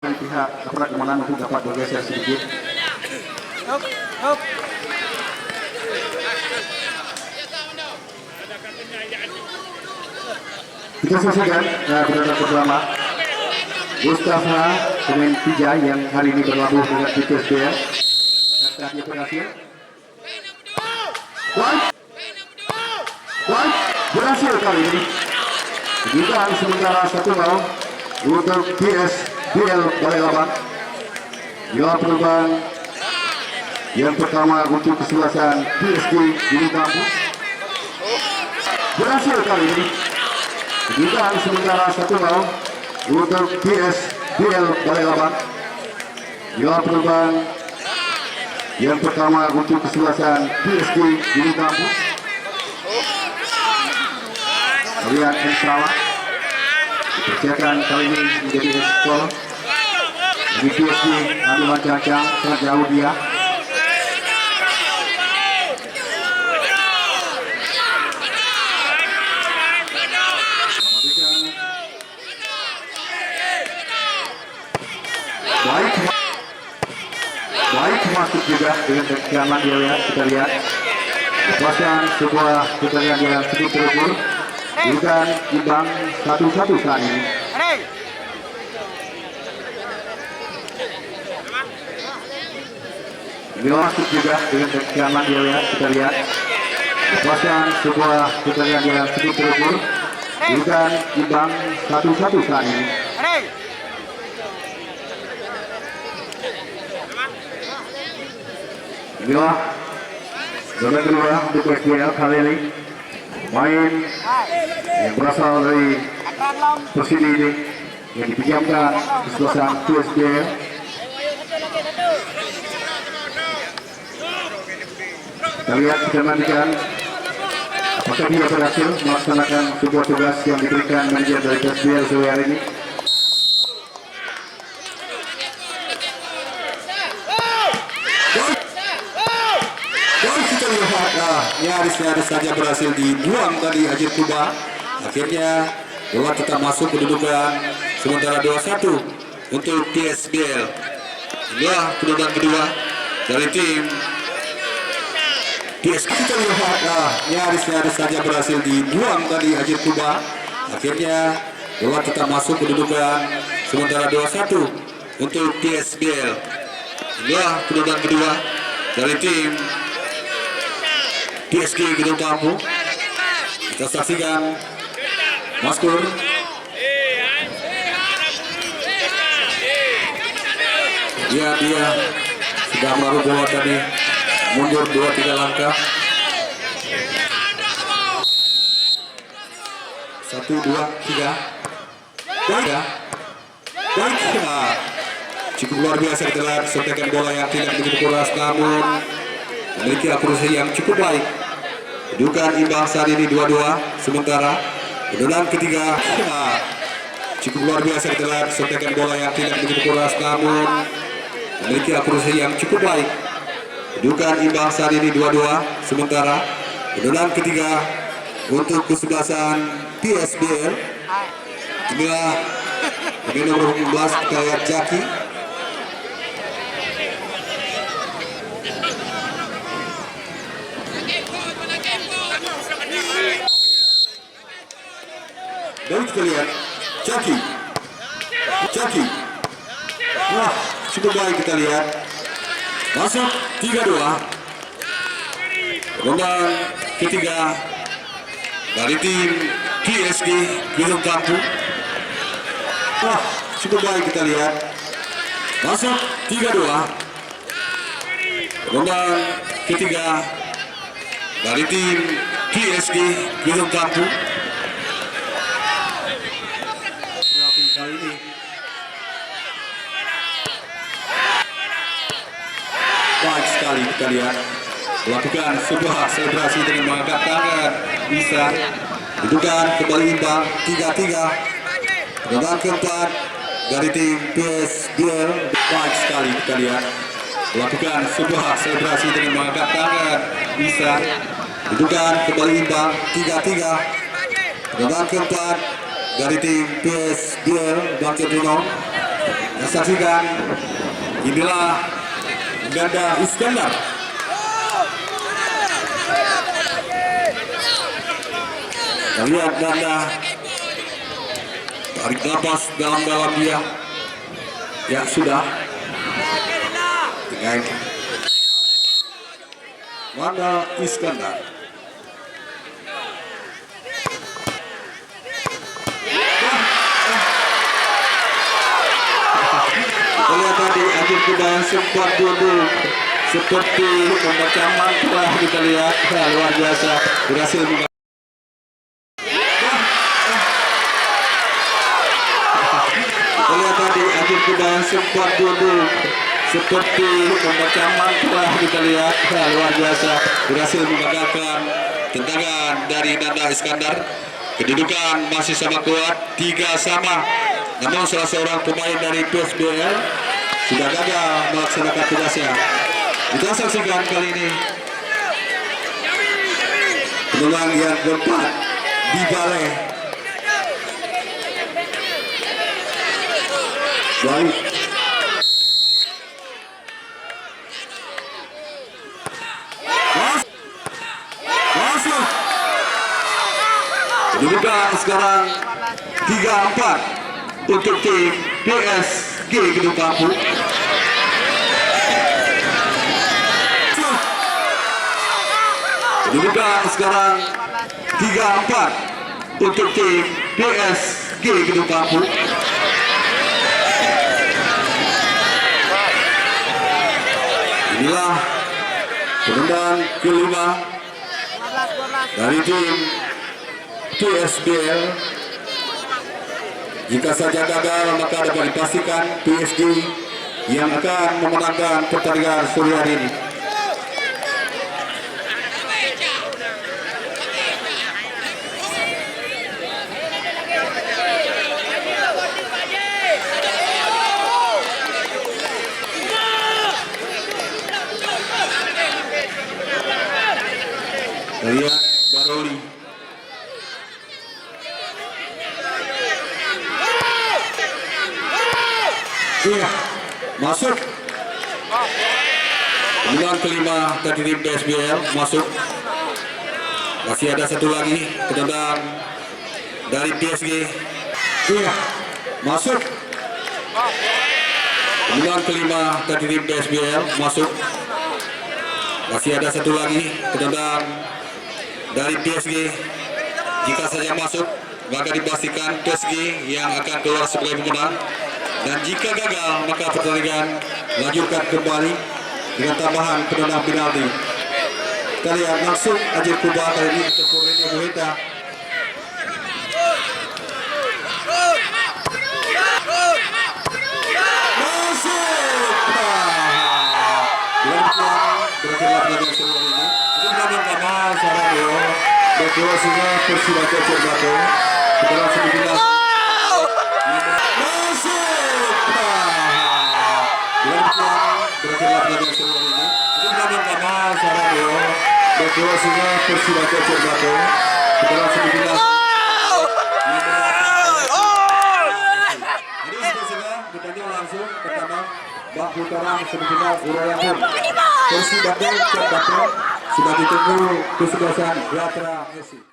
pihak aparat keamanan untuk dapat bergeser sedikit. Kita saksikan berada pertama Mustafa pemain Pija yang hari ini berlabuh dengan Titus Bea. Kata dia berhasil. Berhasil kali ini. Juga sementara 1-0 untuk PSBL Balai Labang. Bila perubahan yang pertama untuk kesebelasan PSG di kampus. Berhasil kali ini. Juga sementara 1-0 untuk PSBL Balai Labang. Bila perubahan yang pertama untuk kesebelasan PSG di kampus. Lihat yang salah. Dipersiapkan kali ini menjadi ekspor. Di PSG ambil macam-macam sangat jauh dia. Baik masuk juga dengan keamanan dia lihat, kita lihat. Lepaskan sebuah putaran yang cukup terukur. Bukan imbang 1-1 saat ini. Bila masuk juga dengan keamanan dia lihat, kita lihat. Lepaskan sebuah putaran yang cukup terukur. Bukan imbang 1-1 saat ini. Inilah zona kedua untuk PSBL kali ini. Main yang berasal dari persini ini yang dipinjamkan kesebelasan PSBL. Kita lihat, kita nantikan apakah dia berhasil melaksanakan sebuah tugas yang diberikan manajer dari PSBL sore hari ini. Nyaris saja berhasil dibuang tadi Haji Kuba. Akhirnya bola tetap masuk kedudukan sementara 2-1 untuk PSBL. Inilah kedudukan kedua dari tim PSG. Kita lihat nyaris saja berhasil dibuang tadi Haji Kuba. Akhirnya bola tetap masuk kedudukan sementara 2-1 untuk PSBL. Inilah kedudukan kedua dari tim PSG Gedung Kampung. Kita saksikan Maskur. Dia sudah menaruh bola tadi, mundur 2-3 langkah. 1, 2, 3. Baik. Cukup luar biasa kita lihat sentekan bola yang tidak begitu keras, namun memiliki akurasi yang cukup baik. Kedudukan imbang saat ini 2-2. Sementara kedudukan ketiga cukup luar biasa kita lihat sentekan bola yang tidak begitu keras, namun memiliki akurasi yang cukup baik. Kedudukan imbang saat ini 2-2. Sementara kedudukan ketiga untuk kesebelasan PSBL. Inilah pemain nomor 14 kita lihat Jaki. Baik, kita lihat Jaki. Wah, cukup baik kita lihat. Masuk 3-2. Gelombang ketiga dari tim PSG Gedung Kampung. Wah, cukup baik kita lihat. Masuk 3-2. Gelombang ketiga dari tim PSG Gedung Kampung. Kali ini baik sekali kita lihat melakukan sebuah selebrasi dengan mengangkat tangan. Bisa kedudukan kembali imbang 3-3. Kedudukan keempat dari tim PSBL. Baik sekali kita lihat melakukan sebuah selebrasi dengan mengangkat tangan. Bisa kedudukan kembali imbang 3-3. Kedudukan keempat dari tim PSBL Bangkit Rinong. Saksikan, inilah Ganda Iskandar. Lihat Ganda tarik nafas dalam-dalam dia. Ya sudah. Dengan Ganda Iskandar. Lihat tadi Ajib Kuba sempat duduk seperti membaca mantra, kita lihat luar biasa berhasil. Lihat tadi Ajib Kuba sempat duduk seperti membaca mantra, kita lihat luar biasa berhasil menggagalkan tendangan dari Ganda Iskandar. Kedudukan masih sama kuat, 3-3. Namun salah seorang pemain dari PSBL sudah gagal melaksanakan tugasnya. Kita saksikan kali ini peluang yang keempat di balai. Baik. Masuk. Kedudukan sekarang 3-4. Untuk tim PSG Gedung Kampung. Kedudukan sekarang 3-4 untuk tim PSG Gedung Kampung. Inilah penendang kelima dari tim PSBL. Jika saja gagal, maka dapat dipastikan PSG yang akan memenangkan pertandingan sore hari ini. Lihat Baroli. Iya, masuk. Peluang kelima dari tim PSBL masuk. Masih ada satu lagi penendang dari PSG. Iya, masuk. Peluang kelima dari tim PSBL masuk. Masih ada satu lagi penendang dari PSG. Jika saja masuk, maka dipastikan PSG yang akan keluar sebagai pemenang. Dan jika gagal, maka pertandingan lanjutkan kembali dengan tambahan penendang penalti. Kita lihat langsung Ajib Kuba kali ini ditempur Rene Buheta. Masuk. Berakhirlah pertandingan seru ini. Ini belakang kanan Sarado. Berkuasinya Persibaya Cirebon. Kita langsung dibilang. Berakhirlah pertandingan seru ini. Ini belakang kanan Sarado. Berkuasinya Persibaya Cirebon. Kita langsung dibilang. Jadi sekarang bertanya langsung pertama Bak Putaran semifinal Uraya pun. Persibaya Cirebon sudah ditunggu kesebelasan Gatra Messi.